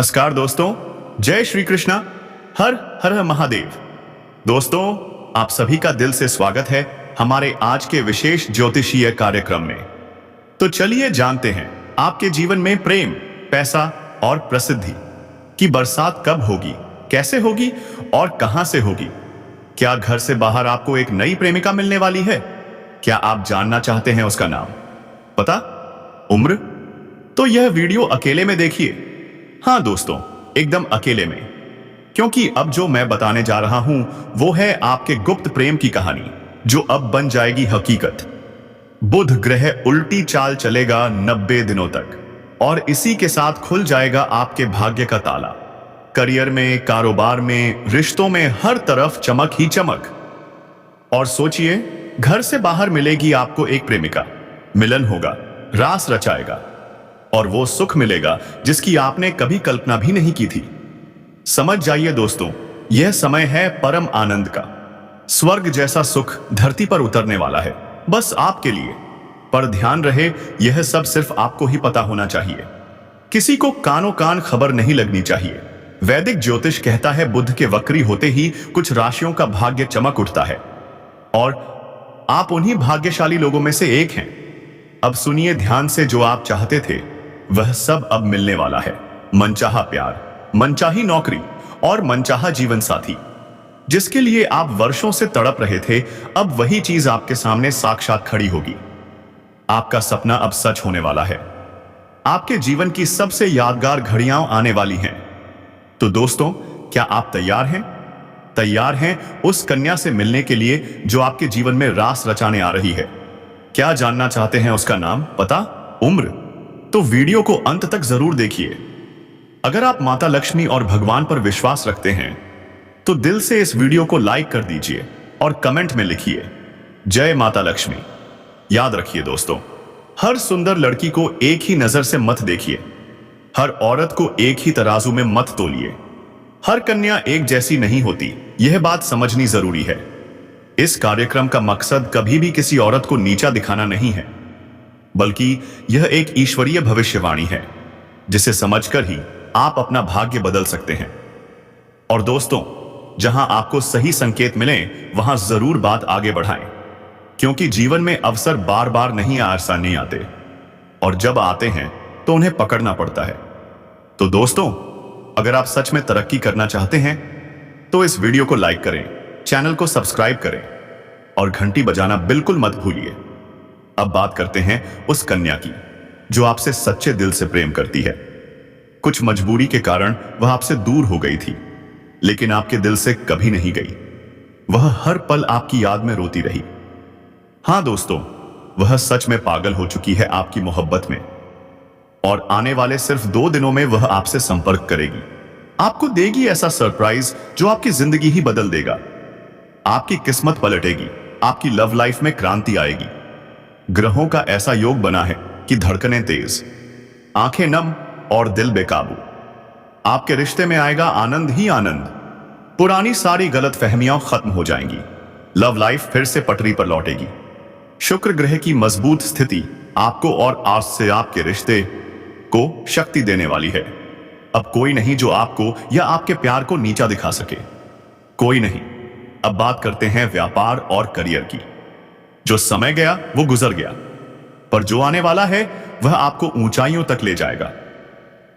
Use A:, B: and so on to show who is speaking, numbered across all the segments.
A: नमस्कार दोस्तों, जय श्री कृष्णा। हर हर महादेव। दोस्तों, आप सभी का दिल से स्वागत है हमारे आज के विशेष ज्योतिषीय कार्यक्रम में। तो चलिए जानते हैं आपके जीवन में प्रेम, पैसा और प्रसिद्धि की बरसात कब होगी, कैसे होगी और कहां से होगी। क्या घर से बाहर आपको एक नई प्रेमिका मिलने वाली है? क्या आप जानना चाहते हैं उसका नाम, पता, उम्र? तो यह वीडियो अकेले में देखिए। हाँ दोस्तों, एकदम अकेले में, क्योंकि अब जो मैं बताने जा रहा हूं वो है आपके गुप्त प्रेम की कहानी, जो अब बन जाएगी हकीकत। बुध ग्रह उल्टी चाल चलेगा 90 दिनों तक, और इसी के साथ खुल जाएगा आपके भाग्य का ताला। करियर में, कारोबार में, रिश्तों में, हर तरफ चमक ही चमक। और सोचिए, घर से बाहर मिलेगी आपको एक प्रेमिका, मिलन होगा, रास रचाएगा, और वो सुख मिलेगा जिसकी आपने कभी कल्पना भी नहीं की थी। समझ जाइए दोस्तों, यह समय है परम आनंद का। स्वर्ग जैसा सुख धरती पर उतरने वाला है, बस आपके लिए। पर ध्यान रहे, यह सब सिर्फ आपको ही पता होना चाहिए, किसी को कानों कान खबर नहीं लगनी चाहिए। वैदिक ज्योतिष कहता है बुध के वक्री होते ही कुछ राशियों का भाग्य चमक उठता है, और आप उन्हीं भाग्यशाली लोगों में से एक हैं। अब सुनिए ध्यान से, जो आप चाहते थे वह सब अब मिलने वाला है। मनचाहा प्यार, मनचाही नौकरी और मनचाहा जीवन साथी, जिसके लिए आप वर्षों से तड़प रहे थे, अब वही चीज आपके सामने साक्षात खड़ी होगी। आपका सपना अब सच होने वाला है। आपके जीवन की सबसे यादगार घड़ियां आने वाली हैं। तो दोस्तों, क्या आप तैयार हैं? तैयार हैं उस कन्या से मिलने के लिए जो आपके जीवन में रास रचाने आ रही है? क्या जानना चाहते हैं उसका नाम, पता, उम्र? तो वीडियो को अंत तक जरूर देखिए। अगर आप माता लक्ष्मी और भगवान पर विश्वास रखते हैं तो दिल से इस वीडियो को लाइक कर दीजिए और कमेंट में लिखिए जय माता लक्ष्मी। याद रखिए दोस्तों, हर सुंदर लड़की को एक ही नजर से मत देखिए, हर औरत को एक ही तराजू में मत तोलिए। हर कन्या एक जैसी नहीं होती, यह बात समझनी जरूरी है। इस कार्यक्रम का मकसद कभी भी किसी औरत को नीचा दिखाना नहीं है, बल्कि यह एक ईश्वरीय भविष्यवाणी है, जिसे समझकर ही आप अपना भाग्य बदल सकते हैं। और दोस्तों, जहां आपको सही संकेत मिले वहां जरूर बात आगे बढ़ाएं, क्योंकि जीवन में अवसर बार बार नहीं आसान नहीं आते, और जब आते हैं तो उन्हें पकड़ना पड़ता है। तो दोस्तों, अगर आप सच में तरक्की करना चाहते हैं तो इस वीडियो को लाइक करें, चैनल को सब्सक्राइब करें और घंटी बजाना बिल्कुल मत भूलिए। अब बात करते हैं उस कन्या की जो आपसे सच्चे दिल से प्रेम करती है। कुछ मजबूरी के कारण वह आपसे दूर हो गई थी, लेकिन आपके दिल से कभी नहीं गई। वह हर पल आपकी याद में रोती रही। हां दोस्तों, वह सच में पागल हो चुकी है आपकी मोहब्बत में, और आने वाले सिर्फ 2 दिनों में वह आपसे संपर्क करेगी। आपको देगी ऐसा सरप्राइज जो आपकी जिंदगी ही बदल देगा। आपकी किस्मत पलटेगी, आपकी लव लाइफ में क्रांति आएगी। ग्रहों का ऐसा योग बना है कि धड़कनें तेज, आंखें नम और दिल बेकाबू। आपके रिश्ते में आएगा आनंद ही आनंद। पुरानी सारी गलतफहमियां खत्म हो जाएंगी। लव लाइफ फिर से पटरी पर लौटेगी। शुक्र ग्रह की मजबूत स्थिति आपको और आज से आपके रिश्ते को शक्ति देने वाली है। अब कोई नहीं जो आपको या आपके प्यार को नीचा दिखा सके, कोई नहीं। अब बात करते हैं व्यापार और करियर की। जो समय गया वो गुजर गया, पर जो आने वाला है वह आपको ऊंचाइयों तक ले जाएगा।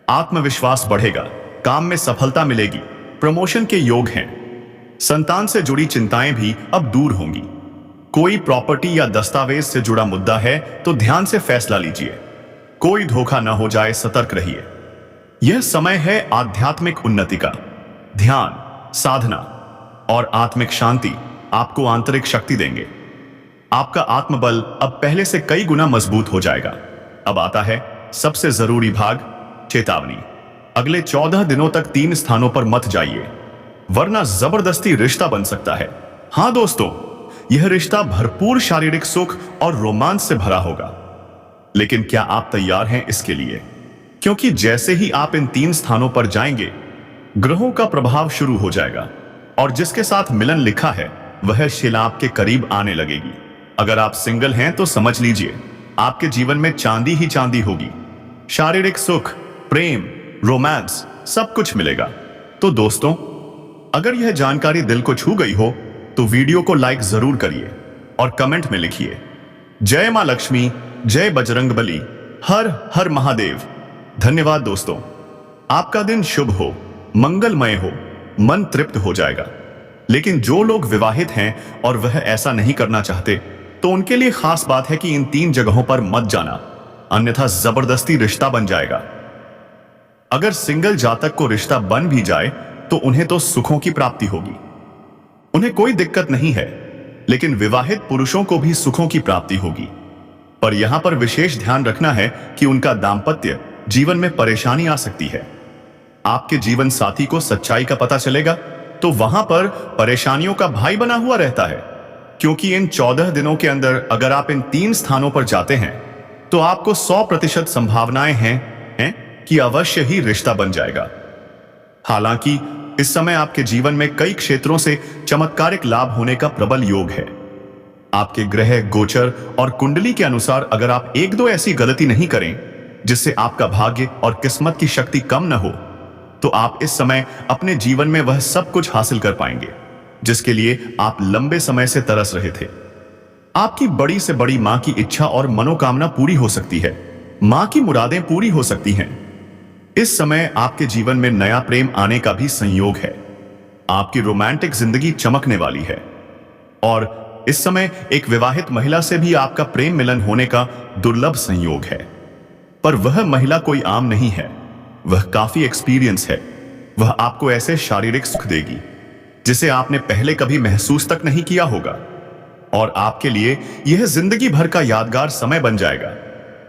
A: आत्मविश्वास बढ़ेगा, काम में सफलता मिलेगी, प्रमोशन के योग हैं। संतान से जुड़ी चिंताएं भी अब दूर होंगी। कोई प्रॉपर्टी या दस्तावेज से जुड़ा मुद्दा है तो ध्यान से फैसला लीजिए। कोई धोखा ना हो जाए, सतर्क रहिए। यह समय है आध्यात्मिक उन्नति का। ध्यान, साधना और आत्मिक शांति आपको आंतरिक शक्ति देंगे। आपका आत्मबल अब पहले से कई गुना मजबूत हो जाएगा। अब आता है सबसे जरूरी भाग, चेतावनी। अगले 14 दिनों तक 3 स्थानों पर मत जाइए, वरना जबरदस्ती रिश्ता बन सकता है। हां दोस्तों, यह रिश्ता भरपूर शारीरिक सुख और रोमांच से भरा होगा। लेकिन क्या आप तैयार हैं इसके लिए? क्योंकि जैसे ही आप इन 3 स्थानों पर जाएंगे, ग्रहों का प्रभाव शुरू हो जाएगा, और जिसके साथ मिलन लिखा है वह शिला आपके करीब आने लगेगी। अगर आप सिंगल हैं तो समझ लीजिए, आपके जीवन में चांदी ही चांदी होगी। शारीरिक सुख, प्रेम रोमांस, सब कुछ मिलेगा। तो दोस्तों, अगर यह जानकारी दिल को छू गई हो तो वीडियो को लाइक जरूर करिए और कमेंट में लिखिए जय मां लक्ष्मी, जय बजरंगबली, हर हर महादेव। धन्यवाद दोस्तों। आपका दिन शुभ हो, मंगलमय हो, मन तृप्त हो जाएगा। लेकिन जो लोग विवाहित हैं और वह ऐसा नहीं करना चाहते तो उनके लिए खास बात है कि इन 3 जगहों पर मत जाना, अन्यथा जबरदस्ती रिश्ता बन जाएगा। अगर सिंगल जातक को रिश्ता बन भी जाए तो उन्हें तो सुखों की प्राप्ति होगी, उन्हें कोई दिक्कत नहीं है। लेकिन विवाहित पुरुषों को भी सुखों की प्राप्ति होगी, पर यहां पर विशेष ध्यान रखना है कि उनका दांपत्य जीवन में परेशानी आ सकती है। आपके जीवन साथी को सच्चाई का पता चलेगा तो वहां पर परेशानियों का भाई बना हुआ रहता है, क्योंकि इन 14 दिनों के अंदर अगर आप इन 3 स्थानों पर जाते हैं तो आपको 100% संभावनाएं हैं कि अवश्य ही रिश्ता बन जाएगा। हालांकि इस समय आपके जीवन में कई क्षेत्रों से चमत्कारिक लाभ होने का प्रबल योग है। आपके ग्रह गोचर और कुंडली के अनुसार अगर आप 1-2 ऐसी गलती नहीं करें जिससे आपका भाग्य और किस्मत की शक्ति कम न हो, तो आप इस समय अपने जीवन में वह सब कुछ हासिल कर पाएंगे जिसके लिए आप लंबे समय से तरस रहे थे। आपकी बड़ी से बड़ी मां की इच्छा और मनोकामना पूरी हो सकती है, मां की मुरादें पूरी हो सकती हैं। इस समय आपके जीवन में नया प्रेम आने का भी संयोग है। आपकी रोमांटिक जिंदगी चमकने वाली है और इस समय एक विवाहित महिला से भी आपका प्रेम मिलन होने का दुर्लभ संयोग है। पर वह महिला कोई आम नहीं है, वह काफी एक्सपीरियंस है। वह आपको ऐसे शारीरिक सुख देगी जिसे आपने पहले कभी महसूस तक नहीं किया होगा और आपके लिए यह जिंदगी भर का यादगार समय बन जाएगा।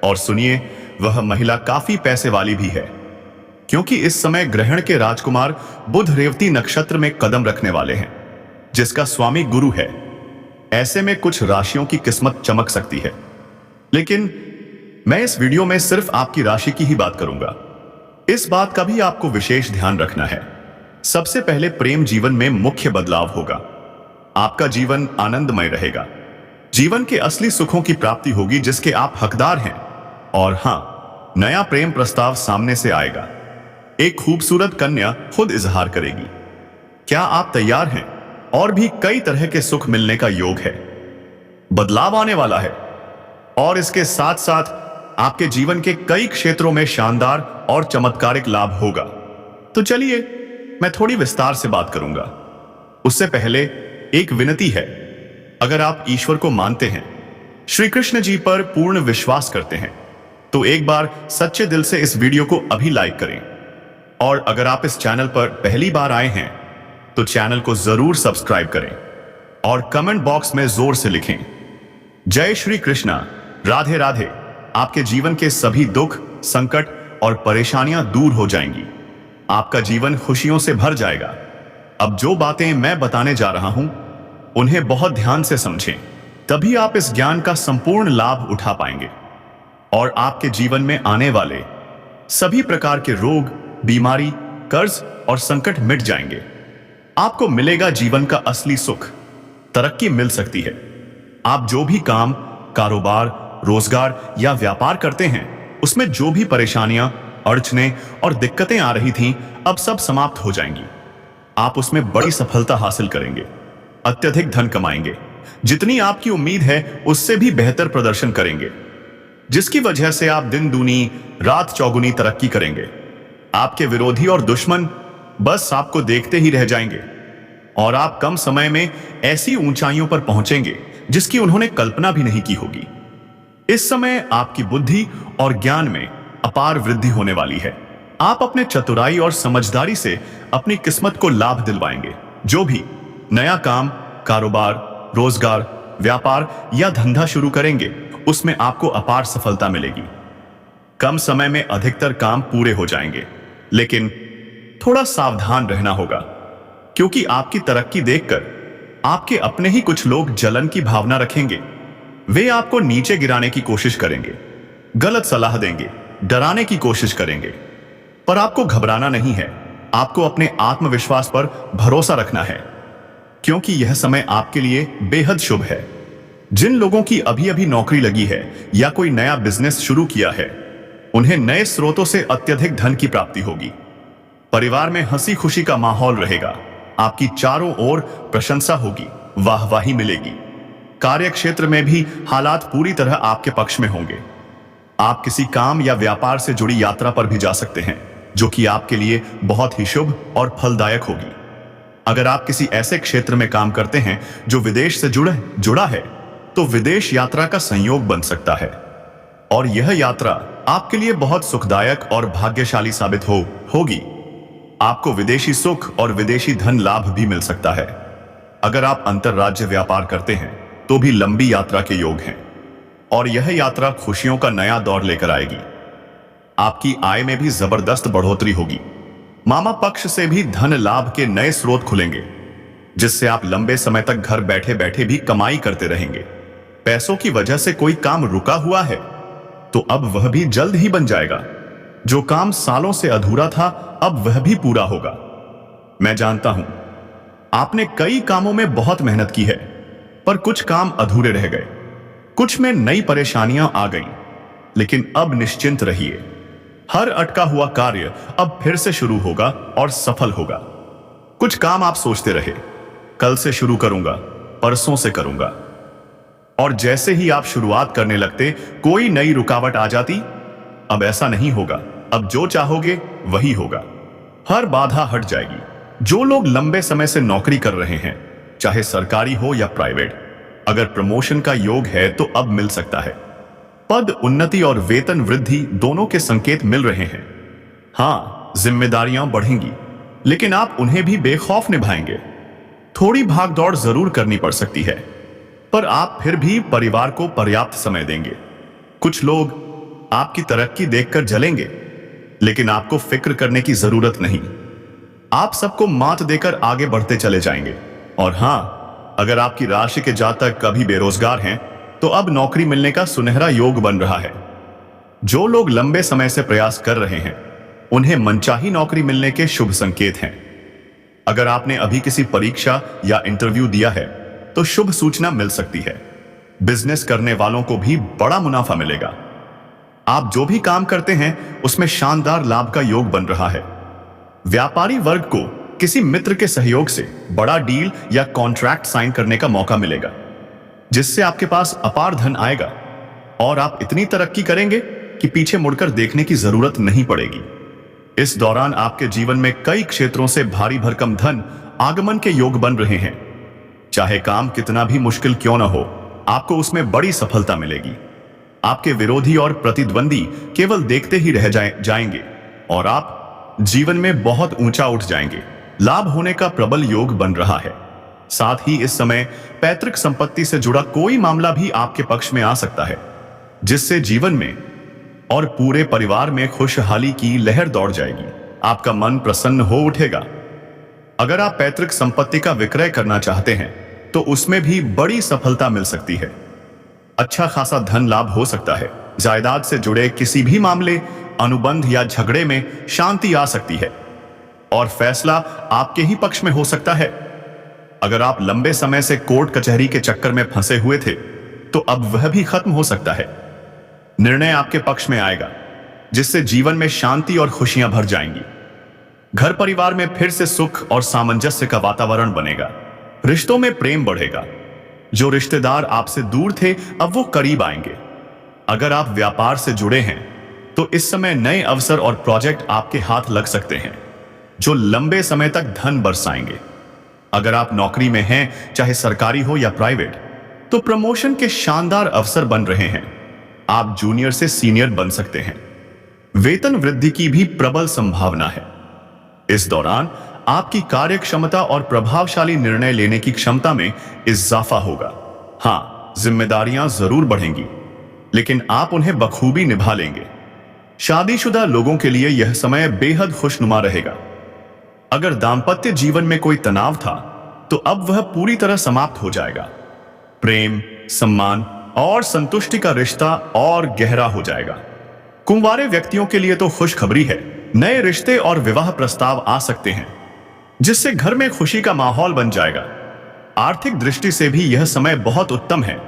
A: और सुनिए, वह महिला काफी पैसे वाली भी है, क्योंकि इस समय ग्रहण के राजकुमार बुध रेवती नक्षत्र में कदम रखने वाले हैं, जिसका स्वामी गुरु है। ऐसे में कुछ राशियों की किस्मत चमक सकती है, लेकिन मैं इस वीडियो में सिर्फ आपकी राशि की ही बात करूंगा। इस बात का भी आपको विशेष ध्यान रखना है। सबसे पहले प्रेम जीवन में मुख्य बदलाव होगा। आपका जीवन आनंदमय रहेगा। जीवन के असली सुखों की प्राप्ति होगी जिसके आप हकदार हैं। और हां, नया प्रेम प्रस्ताव सामने से आएगा। एक खूबसूरत कन्या खुद इजहार करेगी। क्या आप तैयार हैं? और भी कई तरह के सुख मिलने का योग है। बदलाव आने वाला है और इसके साथ साथ आपके जीवन के कई क्षेत्रों में शानदार और चमत्कारिक लाभ होगा। तो चलिए, मैं थोड़ी विस्तार से बात करूंगा। उससे पहले एक विनती है। अगर आप ईश्वर को मानते हैं, श्री कृष्ण जी पर पूर्ण विश्वास करते हैं, तो एक बार सच्चे दिल से इस वीडियो को अभी लाइक करें। और अगर आप इस चैनल पर पहली बार आए हैं तो चैनल को जरूर सब्सक्राइब करें और कमेंट बॉक्स में जोर से लिखें जय श्री कृष्णा, राधे राधे। आपके जीवन के सभी दुख, संकट और परेशानियां दूर हो जाएंगी। आपका जीवन खुशियों से भर जाएगा। अब जो बातें मैं बताने जा रहा हूं उन्हें बहुत ध्यान से समझें, तभी आप इस ज्ञान का संपूर्ण लाभ उठा पाएंगे और आपके जीवन में आने वाले सभी प्रकार के रोग, बीमारी, कर्ज और संकट मिट जाएंगे। आपको मिलेगा जीवन का असली सुख। तरक्की मिल सकती है। आप जो भी काम, कारोबार, रोजगार या व्यापार करते हैं, उसमें जो भी परेशानियां, अड़चनें और दिक्कतें आ रही थीं, अब सब समाप्त हो जाएंगी। आप उसमें बड़ी सफलता हासिल करेंगे, अत्यधिक धन कमाएंगे, जितनी आपकी उम्मीद है उससे भी बेहतर प्रदर्शन करेंगे, जिसकी वजह से आप दिन दूनी रात चौगुनी तरक्की करेंगे। आपके विरोधी और दुश्मन बस आपको देखते ही रह जाएंगे और आप कम समय में ऐसी ऊंचाइयों पर पहुंचेंगे जिसकी उन्होंने कल्पना भी नहीं की होगी। इस समय आपकी बुद्धि और ज्ञान में अपार वृद्धि होने वाली है। आप अपने चतुराई और समझदारी से अपनी किस्मत को लाभ दिलवाएंगे। जो भी नया काम, कारोबार, रोजगार, व्यापार या धंधा शुरू करेंगे, उसमें आपको अपार सफलता मिलेगी। कम समय में अधिकतर काम पूरे हो जाएंगे, लेकिन थोड़ा सावधान रहना होगा, क्योंकि आपकी तरक्की देखकर आपके अपने ही कुछ लोग जलन की भावना रखेंगे। वे आपको नीचे गिराने की कोशिश करेंगे, गलत सलाह देंगे, डराने की कोशिश करेंगे। पर आपको घबराना नहीं है। आपको अपने आत्मविश्वास पर भरोसा रखना है, क्योंकि यह समय आपके लिए बेहद शुभ है। जिन लोगों की अभी अभी नौकरी लगी है या कोई नया बिजनेस शुरू किया है, उन्हें नए स्रोतों से अत्यधिक धन की प्राप्ति होगी। परिवार में हंसी खुशी का माहौल रहेगा। आपकी चारों ओर प्रशंसा होगी, वाहवाही मिलेगी। कार्य क्षेत्र में भी हालात पूरी तरह आपके पक्ष में होंगे। आप किसी काम या व्यापार से जुड़ी यात्रा पर भी जा सकते हैं, जो कि आपके लिए बहुत ही शुभ और फलदायक होगी। अगर आप किसी ऐसे क्षेत्र में काम करते हैं जो विदेश से जुड़ा है, तो विदेश यात्रा का संयोग बन सकता है और यह यात्रा आपके लिए बहुत सुखदायक और भाग्यशाली साबित होगी। आपको विदेशी सुख और विदेशी धन लाभ भी मिल सकता है। अगर आप अंतरराज्य व्यापार करते हैं तो भी लंबी यात्रा के योग हैं और यह यात्रा खुशियों का नया दौर लेकर आएगी। आपकी आय में भी जबरदस्त बढ़ोतरी होगी। मामा पक्ष से भी धन लाभ के नए स्रोत खुलेंगे, जिससे आप लंबे समय तक घर बैठे बैठे भी कमाई करते रहेंगे। पैसों की वजह से कोई काम रुका हुआ है तो अब वह भी जल्द ही बन जाएगा। जो काम सालों से अधूरा था, अब वह भी पूरा होगा। मैं जानता हूं आपने कई कामों में बहुत मेहनत की है, पर कुछ काम अधूरे रह गए। कुछ में नई परेशानियां आ गईं, लेकिन अब निश्चिंत रहिए। हर अटका हुआ कार्य अब फिर से शुरू होगा और सफल होगा। कुछ काम आप सोचते रहे, कल से शुरू करूंगा, परसों से करूंगा, और जैसे ही आप शुरुआत करने लगते कोई नई रुकावट आ जाती। अब ऐसा नहीं होगा। अब जो चाहोगे वही होगा। हर बाधा हट जाएगी। जो लोग लंबे समय से नौकरी कर रहे हैं, चाहे सरकारी हो या प्राइवेट, अगर प्रमोशन का योग है तो अब मिल सकता है। पद उन्नति और वेतन वृद्धि दोनों के संकेत मिल रहे हैं। हां, जिम्मेदारियां बढ़ेंगी, लेकिन आप उन्हें भी बेखौफ निभाएंगे। थोड़ी भागदौड़ जरूर करनी पड़ सकती है, पर आप फिर भी परिवार को पर्याप्त समय देंगे। कुछ लोग आपकी तरक्की देखकर जलेंगे, लेकिन आपको फिक्र करने की जरूरत नहीं। आप सबको मात देकर आगे बढ़ते चले जाएंगे। और हां, अगर आपकी राशि के जातक कभी बेरोजगार हैं, तो अब नौकरी मिलने का सुनहरा योग बन रहा है। जो लोग लंबे समय से प्रयास कर रहे हैं, उन्हें मनचाही नौकरी मिलने के शुभ संकेत हैं। अगर आपने अभी किसी परीक्षा या इंटरव्यू दिया है, तो शुभ सूचना मिल सकती है। बिजनेस करने वालों को भी बड़ा मुनाफा मिलेगा। आप जो भी काम करते हैं, उसमें शानदार लाभ का योग बन रहा है। व्यापारी वर्ग को किसी मित्र के सहयोग से बड़ा डील या कॉन्ट्रैक्ट साइन करने का मौका मिलेगा, जिससे आपके पास अपार धन आएगा और आप इतनी तरक्की करेंगे कि पीछे मुड़कर देखने की जरूरत नहीं पड़ेगी। इस दौरान आपके जीवन में कई क्षेत्रों से भारी भरकम धन आगमन के योग बन रहे हैं। चाहे काम कितना भी मुश्किल क्यों न हो, आपको उसमें बड़ी सफलता मिलेगी। आपके विरोधी और प्रतिद्वंदी केवल देखते ही रह जाएंगे और आप जीवन में बहुत ऊंचा उठ जाएंगे। लाभ होने का प्रबल योग बन रहा है। साथ ही इस समय पैतृक संपत्ति से जुड़ा कोई मामला भी आपके पक्ष में आ सकता है, जिससे जीवन में और पूरे परिवार में खुशहाली की लहर दौड़ जाएगी। आपका मन प्रसन्न हो उठेगा। अगर आप पैतृक संपत्ति का विक्रय करना चाहते हैं, तो उसमें भी बड़ी सफलता मिल सकती है। अच्छा खासा धन लाभ हो सकता है। जायदाद से जुड़े किसी भी मामले, अनुबंध या झगड़े में शांति आ सकती है और फैसला आपके ही पक्ष में हो सकता है। अगर आप लंबे समय से कोर्ट कचहरी के चक्कर में फंसे हुए थे, तो अब वह भी खत्म हो सकता है। निर्णय आपके पक्ष में आएगा, जिससे जीवन में शांति और खुशियां भर जाएंगी। घर परिवार में फिर से सुख और सामंजस्य का वातावरण बनेगा। रिश्तों में प्रेम बढ़ेगा। जो रिश्तेदार आपसे दूर थे, अब वो करीब आएंगे। अगर आप व्यापार से जुड़े हैं, तो इस समय नए अवसर और प्रोजेक्ट आपके हाथ लग सकते हैं, जो लंबे समय तक धन बरसाएंगे। अगर आप नौकरी में हैं, चाहे सरकारी हो या प्राइवेट, तो प्रमोशन के शानदार अवसर बन रहे हैं। आप जूनियर से सीनियर बन सकते हैं। वेतन वृद्धि की भी प्रबल संभावना है। इस दौरान आपकी कार्य क्षमता और प्रभावशाली निर्णय लेने की क्षमता में इजाफा होगा। हां, जिम्मेदारियां जरूर बढ़ेंगी, लेकिन आप उन्हें बखूबी निभा लेंगे। शादीशुदा लोगों के लिए यह समय बेहद खुशनुमा रहेगा। अगर दांपत्य जीवन में कोई तनाव था, तो अब वह पूरी तरह समाप्त हो जाएगा। प्रेम, सम्मान और संतुष्टि का रिश्ता और गहरा हो जाएगा। कुंवारे व्यक्तियों के लिए तो खुशखबरी है। नए रिश्ते और विवाह प्रस्ताव आ सकते हैं, जिससे घर में खुशी का माहौल बन जाएगा। आर्थिक दृष्टि से भी यह समय बहुत उत्तम है।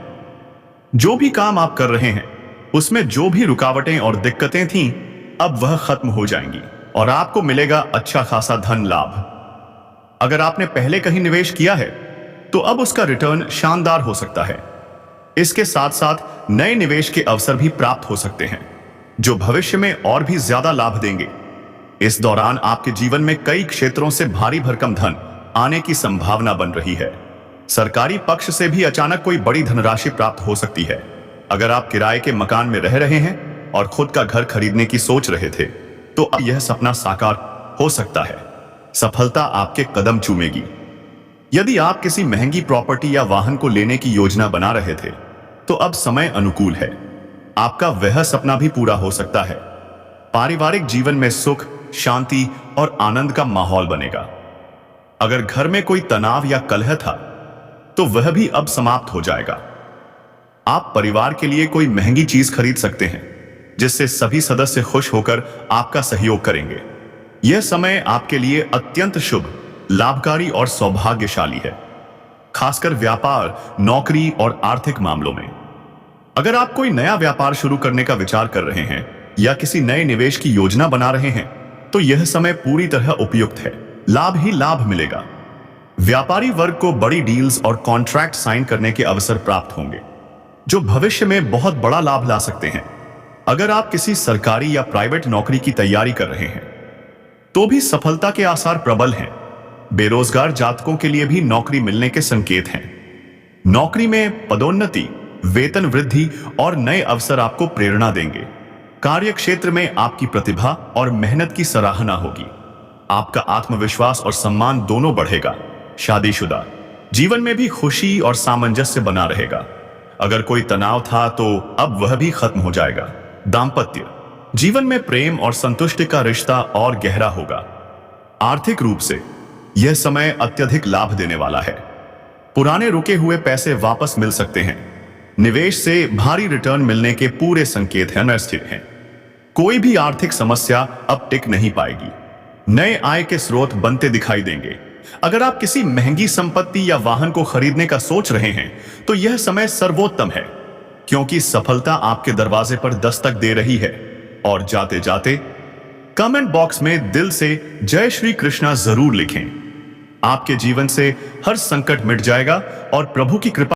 A: जो भी काम आप कर रहे हैं, उसमें जो भी रुकावटें और दिक्कतें थीं, अब वह खत्म हो जाएंगी और आपको मिलेगा अच्छा खासा धन लाभ। अगर आपने पहले कहीं निवेश किया है तो अब उसका रिटर्न शानदार हो सकता है। इसके साथ साथ नए निवेश के अवसर भी प्राप्त हो सकते हैं जो भविष्य में और भी ज्यादा लाभ देंगे। इस दौरान आपके जीवन में कई क्षेत्रों से भारी भरकम धन आने की संभावना बन रही है। सरकारी पक्ष से भी अचानक कोई बड़ी धनराशि प्राप्त हो सकती है। अगर आप किराए के मकान में रह रहे हैं और खुद का घर खरीदने की सोच रहे थे तो अब यह सपना साकार हो सकता है। सफलता आपके कदम चूमेगी। यदि आप किसी महंगी प्रॉपर्टी या वाहन को लेने की योजना बना रहे थे तो अब समय अनुकूल है। आपका वह सपना भी पूरा हो सकता है। पारिवारिक जीवन में सुख, शांति और आनंद का माहौल बनेगा। अगर घर में कोई तनाव या कलह था तो वह भी अब समाप्त हो जाएगा। आप परिवार के लिए कोई महंगी चीज खरीद सकते हैं जिससे सभी सदस्य खुश होकर आपका सहयोग करेंगे। यह समय आपके लिए अत्यंत शुभ, लाभकारी और सौभाग्यशाली है, खासकर व्यापार, नौकरी और आर्थिक मामलों में। अगर आप कोई नया व्यापार शुरू करने का विचार कर रहे हैं या किसी नए निवेश की योजना बना रहे हैं तो यह समय पूरी तरह उपयुक्त है। लाभ ही लाभ मिलेगा। व्यापारी वर्ग को बड़ी डील्स और कॉन्ट्रैक्ट साइन करने के अवसर प्राप्त होंगे जो भविष्य में बहुत बड़ा लाभ ला सकते हैं। अगर आप किसी सरकारी या प्राइवेट नौकरी की तैयारी कर रहे हैं तो भी सफलता के आसार प्रबल हैं। बेरोजगार जातकों के लिए भी नौकरी मिलने के संकेत हैं। नौकरी में पदोन्नति, वेतन वृद्धि और नए अवसर आपको प्रेरणा देंगे। कार्य क्षेत्र में आपकी प्रतिभा और मेहनत की सराहना होगी। आपका आत्मविश्वास और सम्मान दोनों बढ़ेगा। शादीशुदा जीवन में भी खुशी और सामंजस्य बना रहेगा। अगर कोई तनाव था तो अब वह भी खत्म हो जाएगा। दाम्पत्य जीवन में प्रेम और संतुष्टि का रिश्ता और गहरा होगा। आर्थिक रूप से यह समय अत्यधिक लाभ देने वाला है। पुराने रुके हुए पैसे वापस मिल सकते हैं। निवेश से भारी रिटर्न मिलने के पूरे संकेत हैं स्थिर हैं। कोई भी आर्थिक समस्या अब टिक नहीं पाएगी। नए आय के स्रोत बनते दिखाई देंगे। अगर आप किसी महंगी संपत्ति या वाहन को खरीदने का सोच रहे हैं तो यह समय सर्वोत्तम है क्योंकि सफलता आपके दरवाजे पर दस्तक दे रही है। और जाते जाते कमेंट बॉक्स में दिल से जय श्री कृष्णा जरूर लिखें। आपके जीवन से हर संकट मिट जाएगा और प्रभु की कृपा